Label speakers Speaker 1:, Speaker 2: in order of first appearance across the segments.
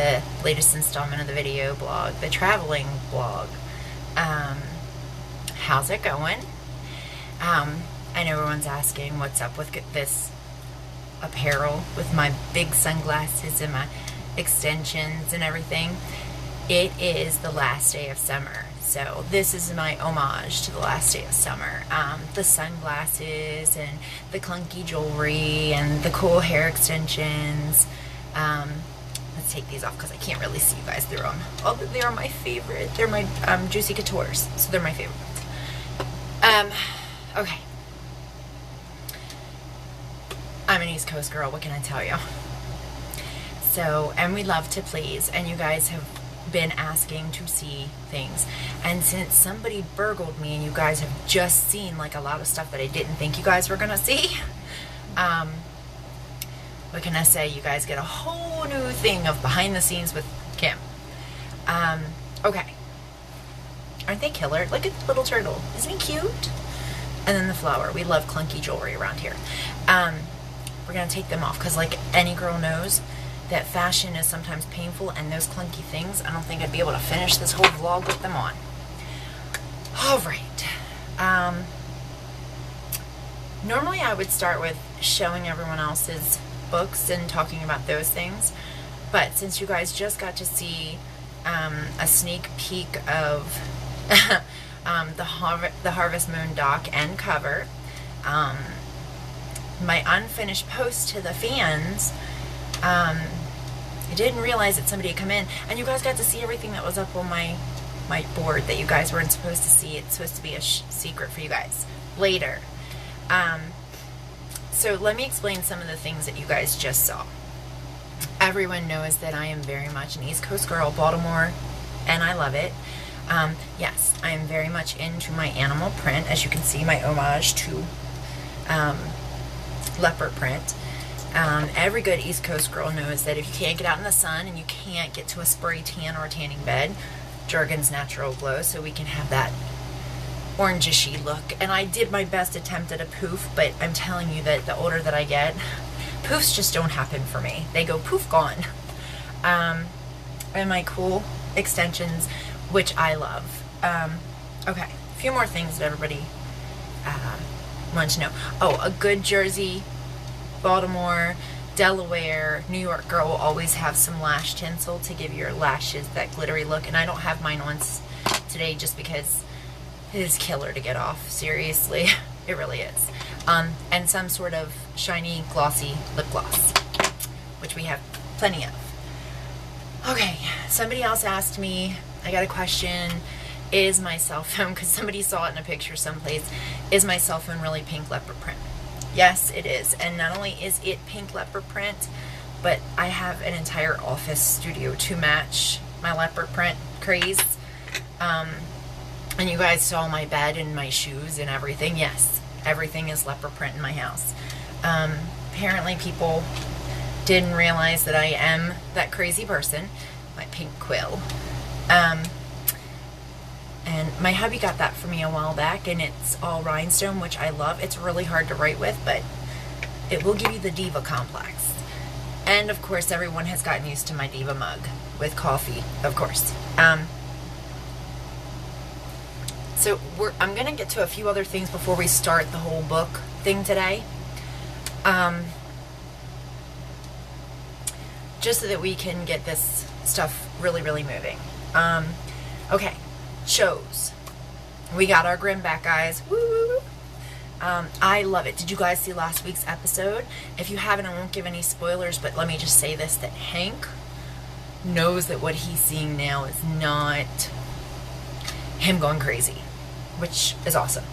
Speaker 1: the latest installment of the video blog, the traveling blog. How's it going? I know everyone's asking what's up with this apparel with my big sunglasses and my extensions and everything. It is the last day of summer, so this is my homage to the last day of summer. The sunglasses and the clunky jewelry and the cool hair extensions. Let's take these off because I can't really see you guys through them. Oh, they are my favorite. They're my Juicy Couture's, so they're my favorite. Okay. I'm an East Coast girl, what can I tell you? So, and we love to please, and you guys have been asking to see things. And since somebody burgled me and you guys have just seen like a lot of stuff that I didn't think you guys were gonna see, what can I say? You guys get a whole new thing of behind the scenes with Kim. Okay. Aren't they killer? Look at the little turtle. Isn't he cute? And then the flower. We love clunky jewelry around here. We're going to take them off because like any girl knows that fashion is sometimes painful, and those clunky things, I don't think I'd be able to finish this whole vlog with them on. Alright. Normally I would start with showing everyone else's books and talking about those things, but since you guys just got to see a sneak peek of the Harvest Moon doc and cover, my unfinished post to the fans, I didn't realize that somebody had come in, and you guys got to see everything that was up on my board that you guys weren't supposed to see. It's supposed to be a secret for you guys later. So let me explain some of the things that you guys just saw. Everyone knows that I am very much an East Coast girl, Baltimore, and I love it. Yes, I am very much into my animal print, as you can see, my homage to leopard print. Every good East Coast girl knows that if you can't get out in the sun and you can't get to a spray tan or a tanning bed, Jergens Natural Glow, so we can have that orangey look. And I did my best attempt at a poof, but I'm telling you that the older that I get, poofs just don't happen for me. They go poof, gone. And my cool extensions, which I love. Okay, a few more things that everybody wants to know. Oh, a good Jersey, Baltimore, Delaware, New York girl will always have some lash tinsel to give your lashes that glittery look. And I don't have mine on today just because it is killer to get off. Seriously, it really is. And some sort of shiny, glossy lip gloss, which we have plenty of. Okay, somebody else asked me, I got a question, is my cell phone, because somebody saw it in a picture someplace, is my cell phone really pink leopard print? Yes, it is. And not only is it pink leopard print, but I have an entire office studio to match my leopard print craze. And you guys saw my bed and my shoes and everything. Yes, everything is leopard print in my house. Apparently people didn't realize that I am that crazy person. My pink quill. And my hubby got that for me a while back, and it's all rhinestone, which I love. It's really hard to write with, but it will give you the diva complex. And of course, everyone has gotten used to my diva mug with coffee, of course. So I'm going to get to a few other things before we start the whole book thing today. Just so that we can get this stuff really, really moving. Okay, shows. We got our Grimm back, guys. Woo! I love it. Did you guys see last week's episode? If you haven't, I won't give any spoilers, but let me just say this, that Hank knows that what he's seeing now is not him going crazy, which is awesome.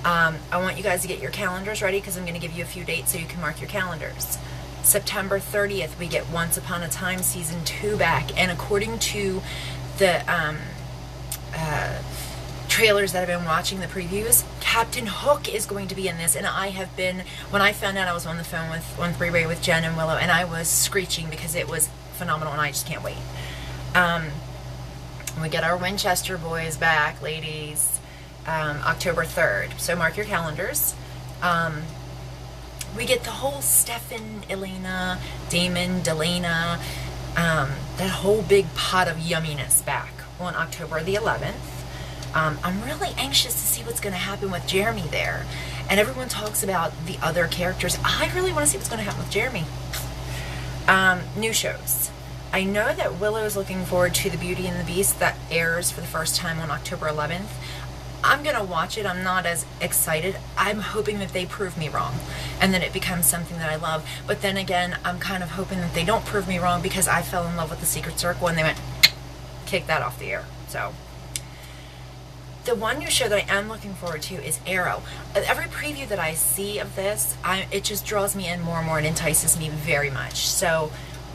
Speaker 1: I want you guys to get your calendars ready because I'm going to give you a few dates so you can mark your calendars. September 30th, we get Once Upon a Time Season 2 back, and according to the trailers that I've been watching, the previews, Captain Hook is going to be in this, and I have been, when I found out, I was on the phone on three-way with Jen and Willow, and I was screeching because it was phenomenal, and I just can't wait. We get our Winchester boys back, ladies, October 3rd, so mark your calendars. We get the whole Stefan, Elena, Damon, Delana, that whole big pot of yumminess back on October the 11th. I'm really anxious to see what's going to happen with Jeremy there. And everyone talks about the other characters. I really want to see what's going to happen with Jeremy. New shows. I know that Willow is looking forward to The Beauty and the Beast that airs for the first time on October 11th. I'm going to watch it. I'm not as excited. I'm hoping that they prove me wrong and that it becomes something that I love. But then again, I'm kind of hoping that they don't prove me wrong, because I fell in love with The Secret Circle and they went, kick that off the air. So the one new show that I am looking forward to is Arrow. Every preview that I see of this, it just draws me in more and more and entices me very much. So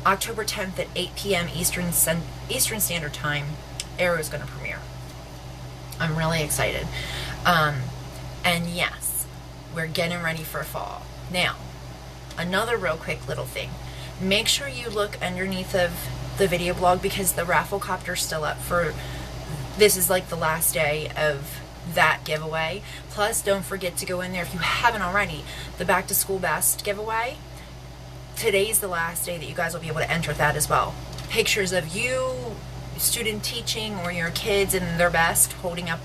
Speaker 1: October 10th at 8 p.m. Eastern Standard Time, Arrow is going to premiere. I'm really excited. And yes, we're getting ready for fall. Now, another real quick little thing. Make sure you look underneath of the video blog, because the Rafflecopter's still up for... This is like the last day of that giveaway. Plus, don't forget to go in there, if you haven't already, the Back to School Best giveaway. Today's the last day that you guys will be able to enter that as well. Pictures of you, student teaching, or your kids in their best, holding up,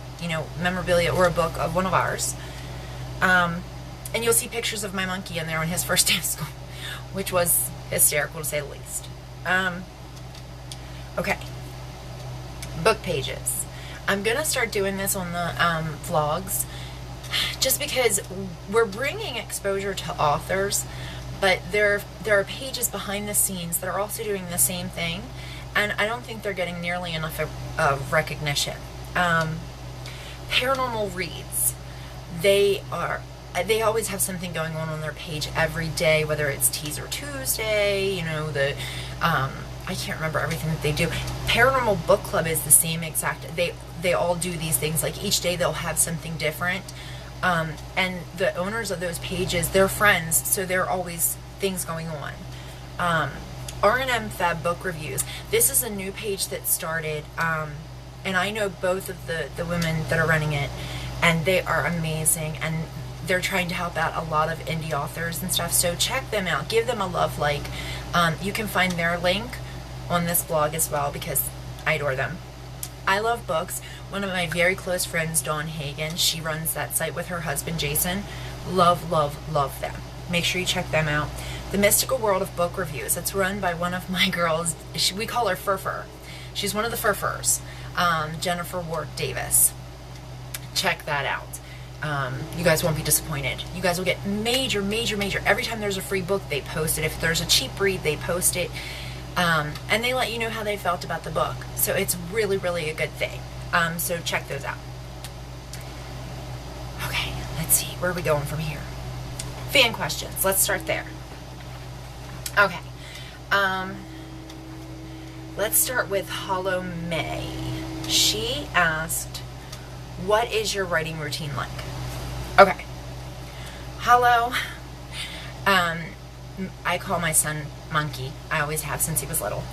Speaker 1: memorabilia or a book of one of ours. And you'll see pictures of my monkey in there on his first day of school, which was hysterical to say the least. Okay. Book pages. I'm going to start doing this on the vlogs, just because we're bringing exposure to authors, but there are pages behind the scenes that are also doing the same thing, and I don't think they're getting nearly enough of recognition. Paranormal Reads. They always have something going on their page every day, whether it's Teaser Tuesday, I can't remember everything that they do. Paranormal Book Club is the same exact. They all do these things. Like each day they'll have something different. And the owners of those pages, they're friends, so there are always things going on. R&M Fab Book Reviews. This is a new page that started, and I know both of the women that are running it, and they are amazing, and they're trying to help out a lot of indie authors and stuff, so check them out. Give them a love like. You can find their link on this blog as well, because I adore them. I Love Books. One of my very close friends, Dawn Hagen, she runs that site with her husband, Jason. Love, love, love them. Make sure you check them out. The Mystical World of Book Reviews. It's run by one of my girls. We call her Furfur. She's one of the Furfurs. Jennifer Ward Davis. Check that out. You guys won't be disappointed. You guys will get major. Every time there's a free book, they post it. If there's a cheap read, they post it. And they let you know how they felt about the book. So it's really, really a good thing. So check those out. Okay, let's see. Where are we going from here? Fan questions. Let's start there. Okay. Let's start with Hollow May. She asked, what is your writing routine like? Okay. Hollow. I call my son Monkey. I always have since he was little.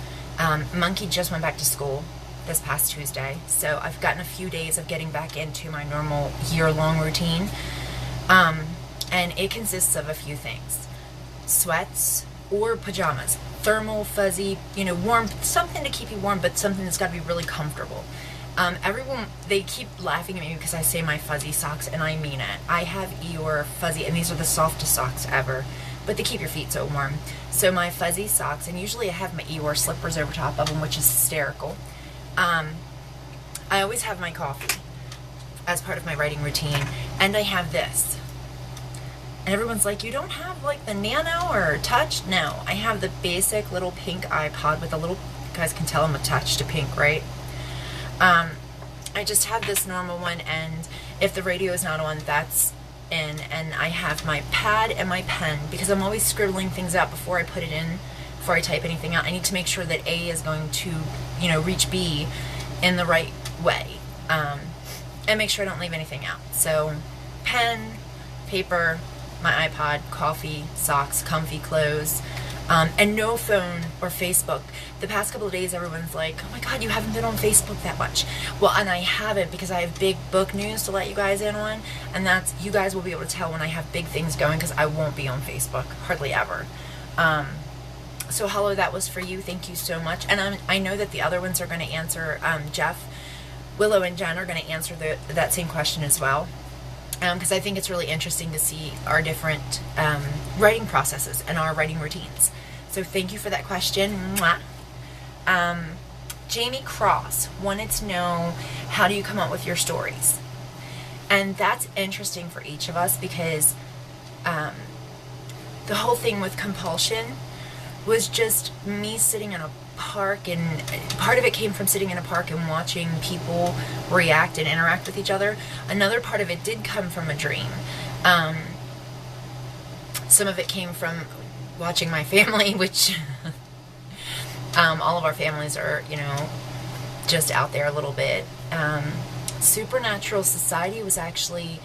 Speaker 1: Monkey just went back to school this past Tuesday, so I've gotten a few days of getting back into my normal year-long routine. And it consists of a few things. Sweats or pajamas. Thermal, fuzzy, warm, something to keep you warm, but something that's got to be really comfortable. Everyone, they keep laughing at me because I say my fuzzy socks, and I mean it. I have Eeyore fuzzy, and these are the softest socks ever, but they keep your feet so warm. So my fuzzy socks, and usually I have my Eeyore slippers over top of them, which is hysterical. I always have my coffee as part of my writing routine, and I have this. And everyone's like, you don't have like the Nano or Touch? No, I have the basic little pink iPod with a little, you guys can tell I'm attached to pink, right? I just have this normal one, and if the radio is not on, that's in, and I have my pad and my pen, because I'm always scribbling things out before I put it in, before I type anything out. I need to make sure that A is going to, reach B in the right way, and make sure I don't leave anything out. So, pen, paper, my iPod, coffee, socks, comfy clothes, and no phone or Facebook. The past couple of days, everyone's like, oh my God, you haven't been on Facebook that much. Well, and I haven't, because I have big book news to let you guys in on, and that's, you guys will be able to tell when I have big things going, because I won't be on Facebook, hardly ever. So Hollow, that was for you. Thank you so much. And I know that the other ones are going to answer. Jeff, Willow, and Jen are going to answer that same question as well. Because I think it's really interesting to see our different writing processes and our writing routines. So thank you for that question. Mwah. Jamie Cross wanted to know, how do you come up with your stories? And that's interesting for each of us, because the whole thing with compulsion was just me sitting in a park, and part of it came from sitting in a park and watching people react and interact with each other. Another part of it did come from a dream. Some of it came from watching my family, which all of our families are, just out there a little bit. Supernatural Society was actually,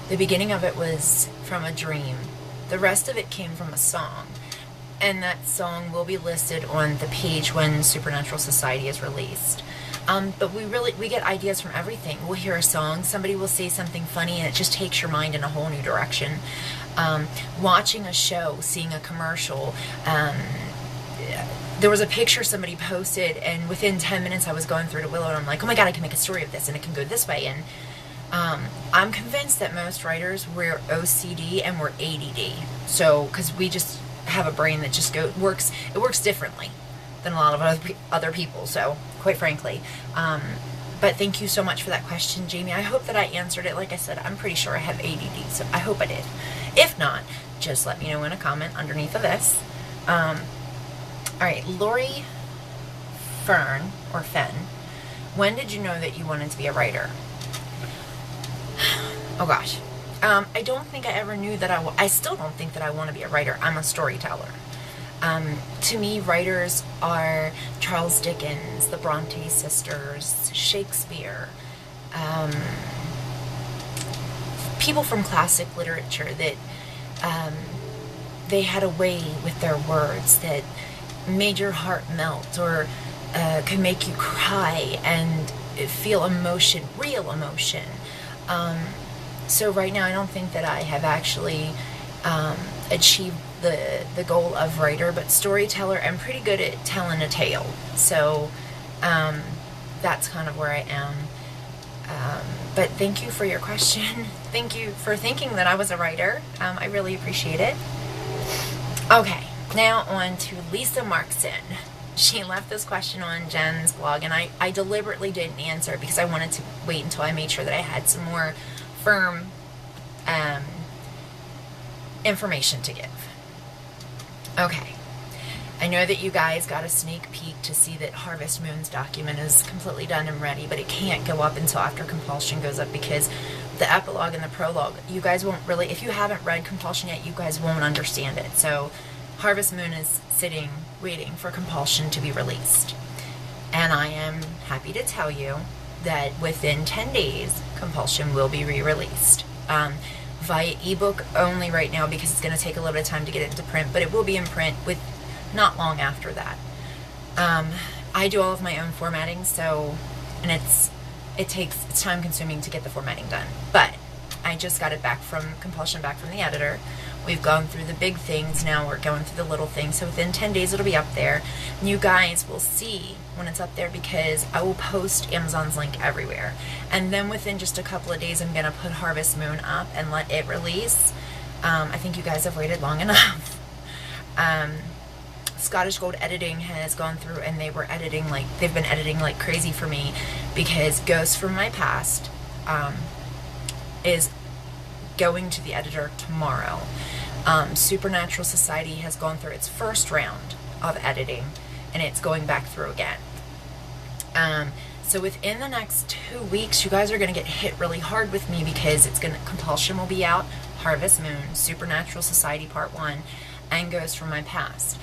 Speaker 1: the beginning of it was from a dream. The rest of it came from a song. And that song will be listed on the page when Supernatural Society is released. But we get ideas from everything. We'll hear a song, somebody will say something funny, and it just takes your mind in a whole new direction. Watching a show, seeing a commercial. There was a picture somebody posted, and within 10 minutes I was going through to Willow, and I'm like, oh my God, I can make a story of this, and it can go this way. And I'm convinced that most writers, we're OCD and we're ADD. So, because we just have a brain that just works differently than a lot of other people, so quite frankly. But thank you so much for that question, Jamie. I hope that I answered it. Like I said, I'm pretty sure I have ADD, so I hope I did. If not, just let me know in a comment underneath of this. Alright, Lori Fenn, when did you know that you wanted to be a writer? Oh gosh. I don't think I ever knew that I still don't think that I want to be a writer. I'm a storyteller. To me, writers are Charles Dickens, the Bronte sisters, Shakespeare, people from classic literature that they had a way with their words that made your heart melt, or could make you cry and feel emotion, real emotion. So right now I don't think that I have actually achieved the goal of writer, but storyteller. I'm pretty good at telling a tale. So that's kind of where I am. But thank you for your question. Thank you for thinking that I was a writer. I really appreciate it. Okay, now on to Lisa Markson. She left this question on Jen's blog, and I deliberately didn't answer it because I wanted to wait until I made sure that I had some more firm information to give. Okay, I know that you guys got a sneak peek to see that Harvest Moon's document is completely done and ready, but it can't go up until after Compulsion goes up, because the epilogue and the prologue, you guys won't really, if you haven't read Compulsion yet, you guys won't understand it. So Harvest Moon is sitting, waiting for Compulsion to be released. And I am happy to tell you that within 10 days, Compulsion will be re-released. Via ebook only right now, because it's going to take a little bit of time to get it into print, but it will be in print with not long after that. I do all of my own formatting, so, and it's time consuming to get the formatting done. But I just got it back from Compulsion, back from the editor. We've gone through the big things, now we're going through the little things. So within 10 days it'll be up there. And you guys will see when it's up there, because I will post Amazon's link everywhere. And then within just a couple of days I'm going to put Harvest Moon up and let it release. I think you guys have waited long enough. Scottish Gold Editing has gone through, and they've been editing like crazy for me, because Ghosts from My Past is going to the editor tomorrow. Supernatural Society has gone through its first round of editing, and it's going back through again. So within the next 2 weeks, you guys are going to get hit really hard with me, because Compulsion will be out, Harvest Moon, Supernatural Society Part 1, and Ghosts from My Past.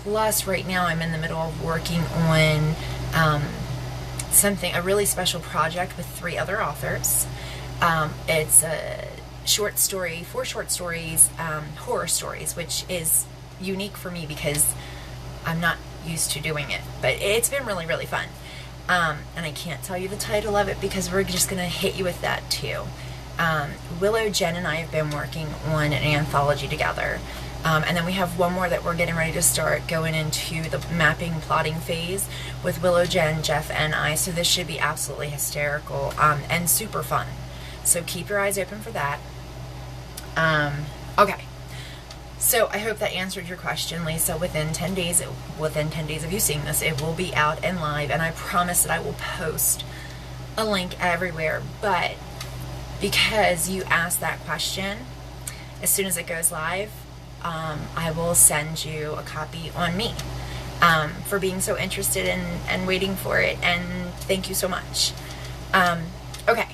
Speaker 1: Plus, right now I'm in the middle of working on a really special project with 3 other authors. It's a short story, 4 short stories, horror stories, which is unique for me because I'm not used to doing it. But it's been really, really fun. And I can't tell you the title of it because we're just going to hit you with that too. Willow, Jen, and I have been working on an anthology together. And then we have one more that we're getting ready to start going into the mapping plotting phase with Willow, Jen, Jeff, and I. So this should be absolutely hysterical and super fun. So keep your eyes open for that. Okay. So I hope that answered your question, Lisa. Within 10 days of you seeing this, it will be out and live, and I promise that I will post a link everywhere. But because you asked that question, as soon as it goes live, I will send you a copy on me for being so interested in and waiting for it, and thank you so much. Okay,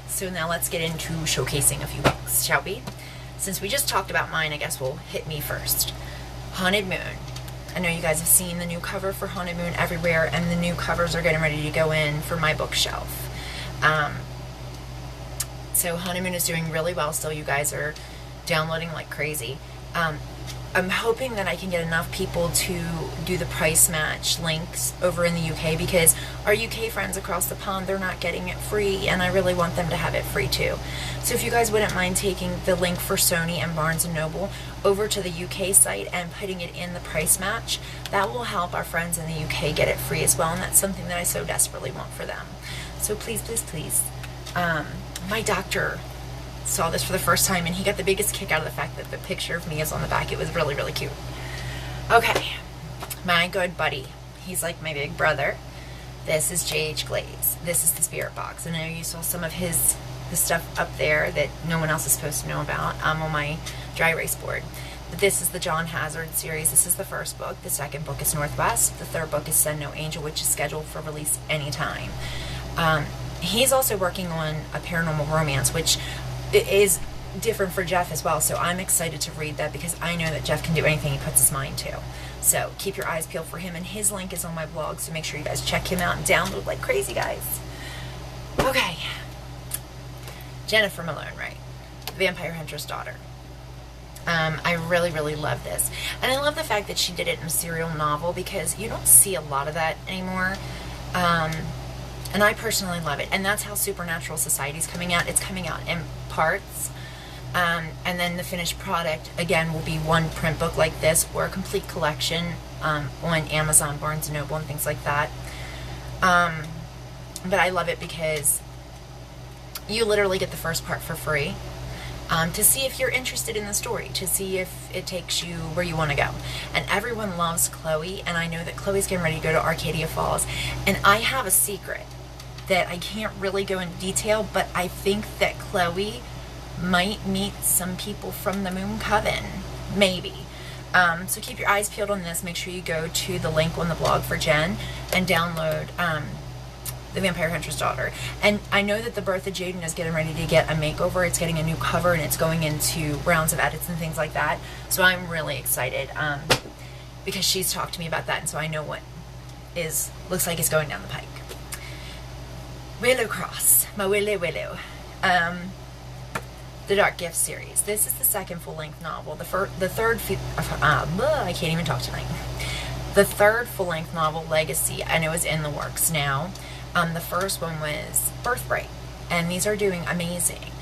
Speaker 1: so now let's get into showcasing a few books, shall we? Since we just talked about mine, I guess we'll hit me first. Haunted Moon. I know you guys have seen the new cover for Haunted Moon everywhere, and the new covers are getting ready to go in for my bookshelf. So Haunted Moon is doing really well still. You guys are downloading like crazy. I'm hoping that I can get enough people to do the price match links over in the UK, because our UK friends across the pond, they're not getting it free, and I really want them to have it free too. So if you guys wouldn't mind taking the link for Sony and Barnes & Noble over to the UK site and putting it in the price match, that will help our friends in the UK get it free as well, and that's something that I so desperately want for them. So please, please, please. My doctor saw this for the first time, and he got the biggest kick out of the fact that the picture of me is on the back. It was really, really cute. Okay, my good buddy. He's like my big brother. This is J.H. Glaze. This is the Spirit Box. And I know you saw some of the stuff up there that no one else is supposed to know about on my dry erase board. But this is the John Hazard series. This is the first book. The second book is Northwest. The third book is Send No Angel, which is scheduled for release anytime. He's also working on a paranormal romance, which is different for Jeff as well, so I'm excited to read that because I know that Jeff can do anything he puts his mind to. So keep your eyes peeled for him, and his link is on my blog, so make sure you guys check him out and download like crazy, guys. Okay. Jennifer Malone, right? Vampire Hunter's Daughter. I really, really love this. And I love the fact that she did it in a serial novel, because you don't see a lot of that anymore. And I personally love it. And that's how Supernatural Society is coming out. It's coming out in parts. And then the finished product, again, will be one print book like this, or a complete collection on Amazon, Barnes & Noble, and things like that. But I love it because you literally get the first part for free. To see if you're interested in the story, to see if it takes you where you want to go. And everyone loves Chloe, and I know that Chloe's getting ready to go to Arcadia Falls. And I have a secret that I can't really go into detail, but I think that Chloe might meet some people from the Moon Coven, maybe. So keep your eyes peeled on this. Make sure you go to the link on the blog for Jen and download The Vampire Hunter's Daughter. And I know that The Birth of Jaden is getting ready to get a makeover. It's getting a new cover, and it's going into rounds of edits and things like that. So I'm really excited because she's talked to me about that, and so I know what looks like it's going down the pike. Willow Cross, my Willow. The Dark Gift series. This is the second full-length novel. The third, I can't even talk tonight. The third full-length novel, Legacy, I know is in the works now. The first one was Birthright, and these are doing amazing.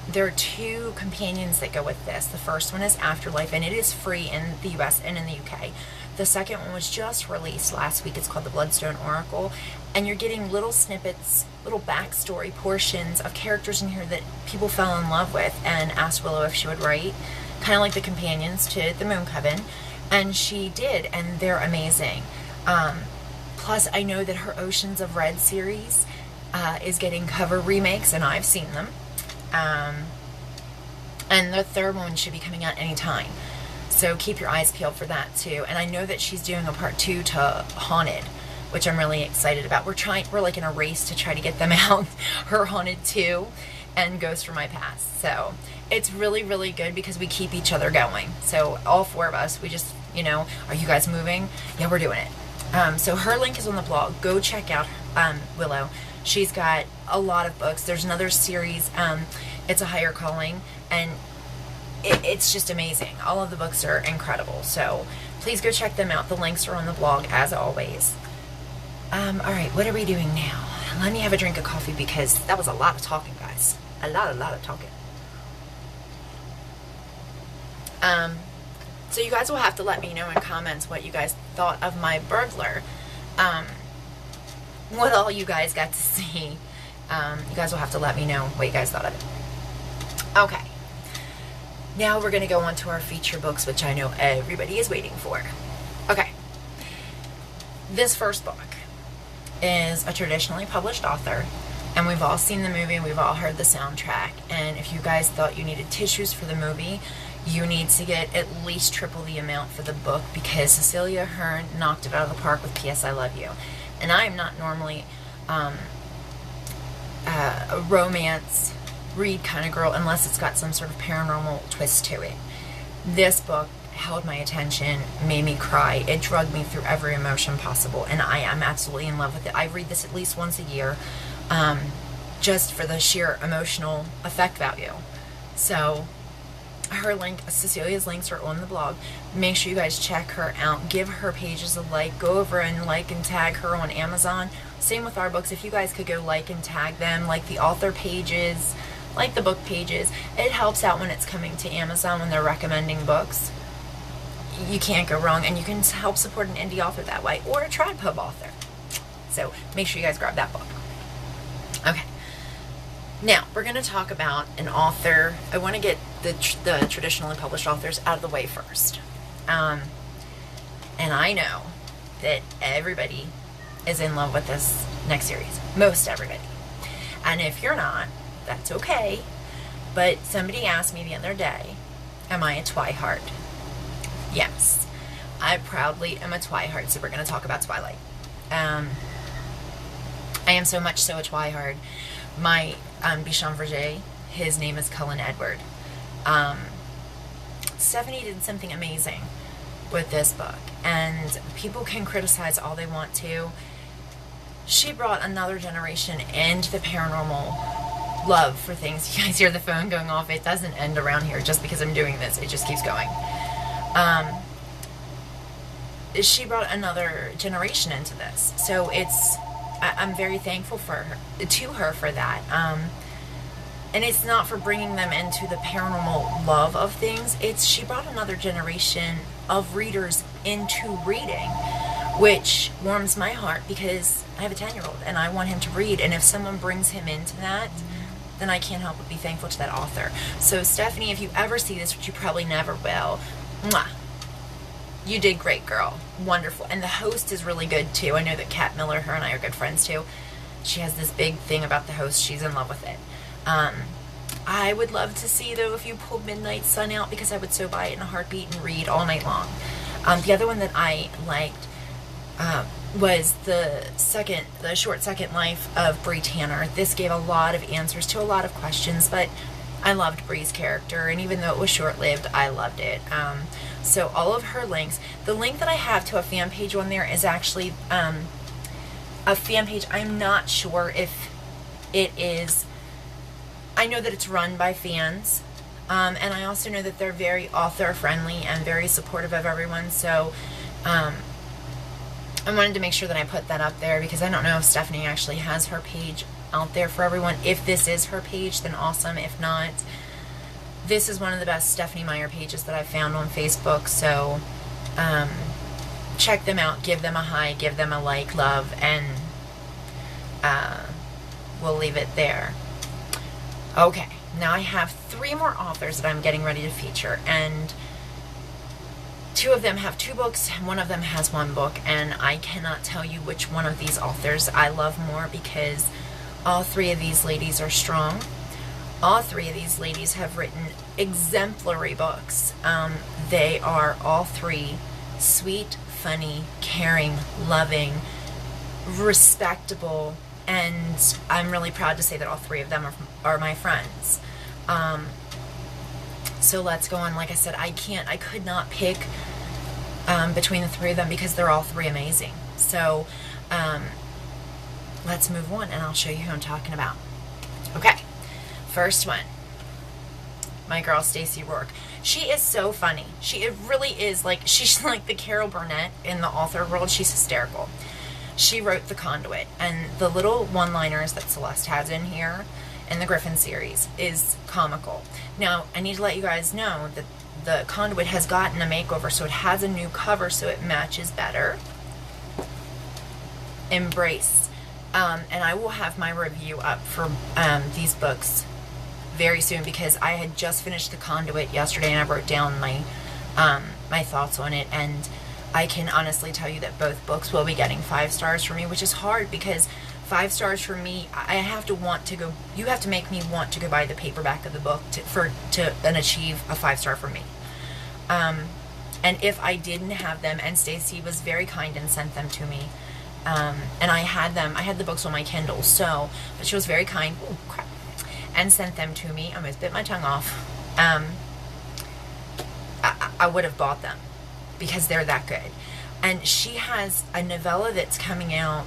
Speaker 1: There are two companions that go with this. The first one is Afterlife, and it is free in the US and in the UK. The second one was just released last week. It's called The Bloodstone Oracle, and you're getting little snippets, little backstory portions of characters in here that people fell in love with and asked Willow if she would write, kind of like the companions to the Moon Coven, and she did, and they're amazing. Plus, I know that her Oceans of Red series is getting cover remakes, and I've seen them. And the third one should be coming out anytime. So keep your eyes peeled for that too. And I know that she's doing a part 2 to Haunted, which I'm really excited about. We're like in a race to try to get them out. Her Haunted 2 and Ghost from My Past. So it's really, really good because we keep each other going. So all four of us, we just, are you guys moving? Yeah, we're doing it. So her link is on the blog. Go check out Willow. She's got a lot of books. There's another series, It's a Higher Calling, and it's just amazing. All of the books are incredible. So please go check them out. The links are on the blog, as always. All right, what are we doing now? Let me have a drink of coffee because that was a lot of talking, guys. A lot of talking. So you guys will have to let me know in comments what you guys thought of my burglar. What all you guys got to see. You guys will have to let me know what you guys thought of it. Okay. Now we're going to go on to our feature books, which I know everybody is waiting for. Okay. This first book is a traditionally published author, and we've all seen the movie, we've all heard the soundtrack, and if you guys thought you needed tissues for the movie, you need to get at least triple the amount for the book, because Cecilia Ahern knocked it out of the park with P.S. I Love You. And I am not normally a romance read kind of girl unless it's got some sort of paranormal twist to it. This book held my attention, made me cry. It drugged me through every emotion possible, and I am absolutely in love with it. I read this at least once a year, just for the sheer emotional effect value. So her link, Cecilia's links are on the blog. Make sure you guys check her out. Give her pages a like. Go over and like and tag her on Amazon. Same with our books. If you guys could go like and tag them, like the author pages, like the book pages. It helps out when it's coming to Amazon when they're recommending books. You can't go wrong, and you can help support an indie author that way, or a Trad Pub author. So make sure you guys grab that book. Okay. Now, we're going to talk about an author. I want to get the traditionally published authors out of the way first. And I know that everybody is in love with this next series. Most everybody. And if you're not, that's okay. But somebody asked me the other day, am I a Twihard? Yes. I proudly am a Twihard, so we're going to talk about Twilight. I am so much so a Twihard. My Bichon Verger, his name is Cullen Edward. Stephanie did something amazing with this book, and people can criticize all they want to. She brought another generation into the paranormal love for things. You guys hear the phone going off. It doesn't end around here just because I'm doing this. It just keeps going. She brought another generation into this. So I'm very thankful to her for that. And it's not for bringing them into the paranormal love of things. She brought another generation of readers into reading, which warms my heart because I have a 10-year-old and I want him to read. And if someone brings him into that, then I can't help but be thankful to that author. So Stephanie, if you ever see this, which you probably never will, mwah, you did great, girl. Wonderful. And the host is really good too. I know that Kat Miller, her and I are good friends too. She has this big thing about the host. She's in love with it. I would love to see, though, if you pulled Midnight Sun out, because I would so buy it in a heartbeat and read all night long. The other one that I liked was the short second life of Bree Tanner. This gave a lot of answers to a lot of questions, but I loved Bree's character, and even though it was short-lived, I loved it. So all of her links. The link that I have to a fan page on there is actually a fan page. I'm not sure if it is. I know that it's run by fans, and I also know that they're very author-friendly and very supportive of everyone, so I wanted to make sure that I put that up there, because I don't know if Stephanie actually has her page out there for everyone. If this is her page, then awesome. If not, this is one of the best Stephanie Meyer pages that I've found on Facebook, so check them out, give them a hi, give them a like, love, and we'll leave it there. Okay, now I have 3 more authors that I'm getting ready to feature, and 2 of them have 2 books, and 1 of them has 1 book, and I cannot tell you which one of these authors I love more, because all 3 of these ladies are strong. All 3 of these ladies have written exemplary books. They are all 3 sweet, funny, caring, loving, respectable, and I'm really proud to say that all 3 of them are my friends. So let's go on. Like I said, I could not pick between the 3 of them because they're all 3 amazing. So let's move on, and I'll show you who I'm talking about. Okay, first one, my girl Stacey Rourke. She is so funny. It really is like, she's like the Carol Burnett in the author world. She's hysterical. She wrote The Conduit, and the little one-liners that Celeste has in here in the Griffin series is comical. Now, I need to let you guys know that the conduit has gotten a makeover, so it has a new cover, so it matches better. Embrace. And I will have my review up for these books very soon, because I had just finished the conduit yesterday and I wrote down my my thoughts on it, and I can honestly tell you that both books will be getting 5 stars for me, which is hard because 5 stars for me, I have to want to go, you have to make me want to go buy the paperback of the book to then achieve a 5 star for me. And if I didn't have them, and Stacy was very kind and sent them to me, and I had the books on my Kindle, so, but she was very kind, oh crap, and sent them to me. I almost bit my tongue off. I would have bought them because they're that good. And she has a novella that's coming out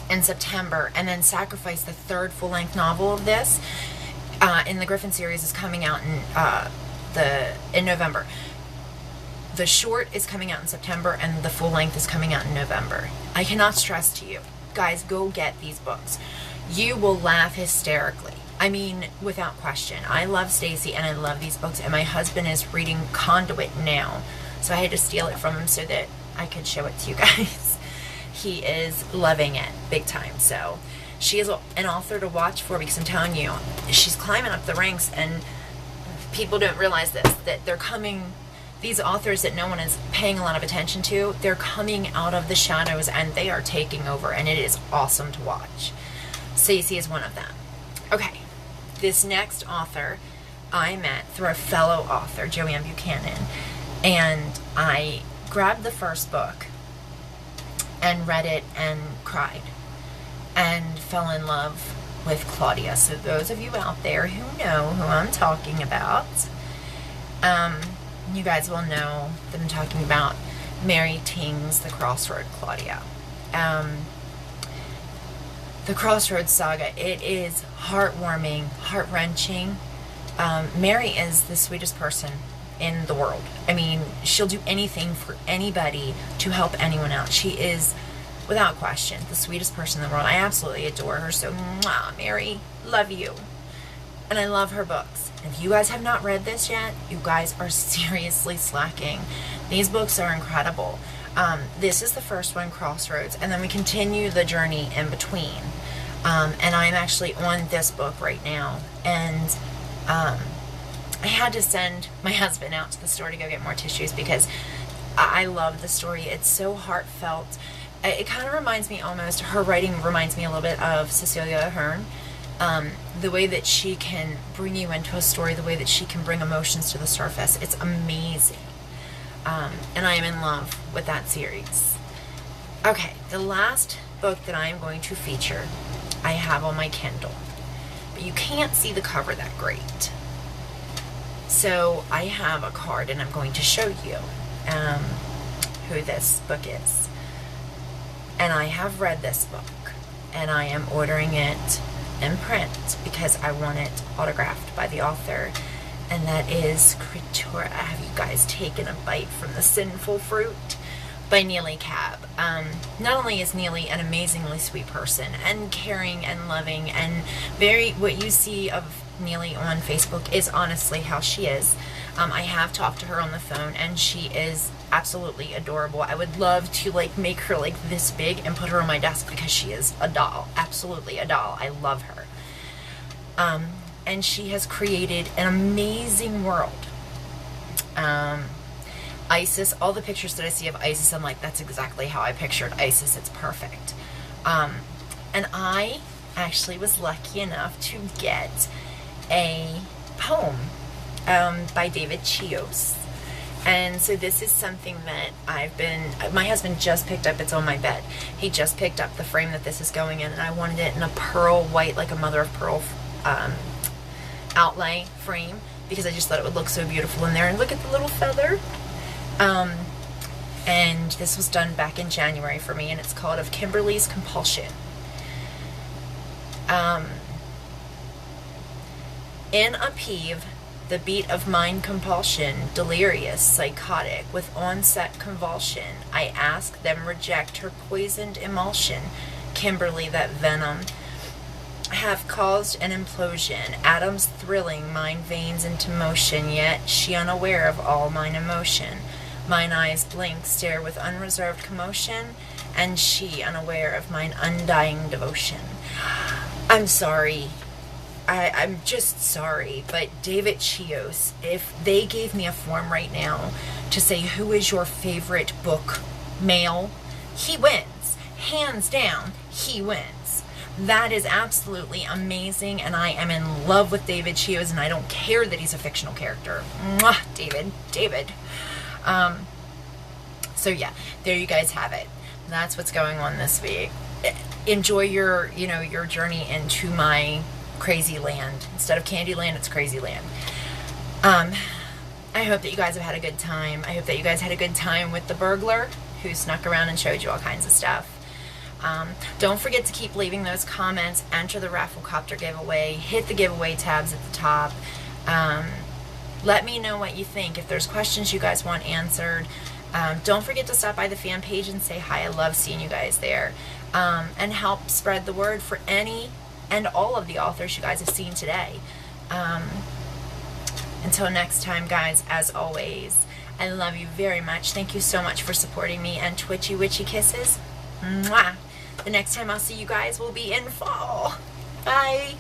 Speaker 1: in September, and then Sacrifice, the 3rd full-length novel of this in the Griffin series, is coming out in November. The short is coming out in September, and the full-length is coming out in November. I cannot stress to you, guys, go get these books. You will laugh hysterically. I mean, without question. I love Stacy and I love these books, and my husband is reading Conduit now, so I had to steal it from him so that I could show it to you guys. He is loving it big time. So she is an author to watch for, because I'm telling you, she's climbing up the ranks, and people don't realize this, that they're coming, these authors that no one is paying a lot of attention to, they're coming out of the shadows and they are taking over, and it is awesome to watch. Stacy is one of them. Okay. This next author I met through a fellow author, Joanne Buchanan, and I grabbed the first book and read it and cried and fell in love with Claudia. So those of you out there who know who I'm talking about, you guys will know that I'm talking about Mary Ting's The Crossroad Claudia. The Crossroads Saga, it is heartwarming, heart-wrenching. Mary is the sweetest person in the world. I mean, she'll do anything for anybody to help anyone out. She is, without question, the sweetest person in the world. I absolutely adore her. So, mwah, Mary, love you. And I love her books. If you guys have not read this yet, you guys are seriously slacking. These books are incredible. This is the first one, Crossroads, and then we continue the journey in between. And I'm actually on this book right now, and I had to send my husband out to the store to go get more tissues because I love the story. It's so heartfelt. It kind of reminds me almost, her writing reminds me a little bit of Cecilia Ahern. The way that she can bring you into a story, the way that she can bring emotions to the surface, it's amazing. And I am in love with that series. Okay, the last book that I am going to feature, I have on my Kindle, but you can't see the cover that great. So I have a card, and I'm going to show you who this book is. And I have read this book, and I am ordering it in print because I want it autographed by the author. And that is Creatura. Have you guys taken a bite from the Sinful Fruit? By Neely Cab. Not only is Neely an amazingly sweet person and caring and loving and what you see of Neely on Facebook is honestly how she is. I have talked to her on the phone, and she is absolutely adorable. I would love to make her this big and put her on my desk because she is a doll. Absolutely a doll. I love her. And she has created an amazing world. Isis, all the pictures that I see of Isis, I'm like, that's exactly how I pictured Isis. It's perfect. And I actually was lucky enough to get a poem by David Chios. And so this is something that my husband just picked up. It's on my bed. He just picked up the frame that this is going in, and I wanted it in a pearl white, like a mother of pearl outlay frame, because I just thought it would look so beautiful in there. And look at the little feather. And this was done back in January for me, and it's called Of Kimberly's Compulsion. In a peeve, the beat of mind compulsion, delirious, psychotic, with onset convulsion, I ask them reject her poisoned emulsion, Kimberly, that venom. have caused an implosion, atoms thrilling mine veins into motion, yet she unaware of all mine emotion. Mine eyes blink, stare with unreserved commotion, and she unaware of mine undying devotion. I'm sorry. I'm just sorry, but David Chios, if they gave me a form right now to say who is your favorite book male, he wins. Hands down, he wins. That is absolutely amazing, and I am in love with David Chios, and I don't care that he's a fictional character. Mwah, David. So yeah, there you guys have it. That's what's going on this week. Enjoy your journey into my crazy land. Instead of Candyland, it's crazy land. I hope that you guys have had a good time. I hope that you guys had a good time with the burglar who snuck around and showed you all kinds of stuff. Don't forget to keep leaving those comments. Enter the Rafflecopter giveaway. Hit the giveaway tabs at the top. Let me know what you think. If there's questions you guys want answered, don't forget to stop by the fan page and say hi. I love seeing you guys there. And help spread the word for any and all of the authors you guys have seen today. Until next time, guys, as always, I love you very much. Thank you so much for supporting me, and twitchy witchy kisses. Mwah! The next time I'll see you guys will be in fall. Bye!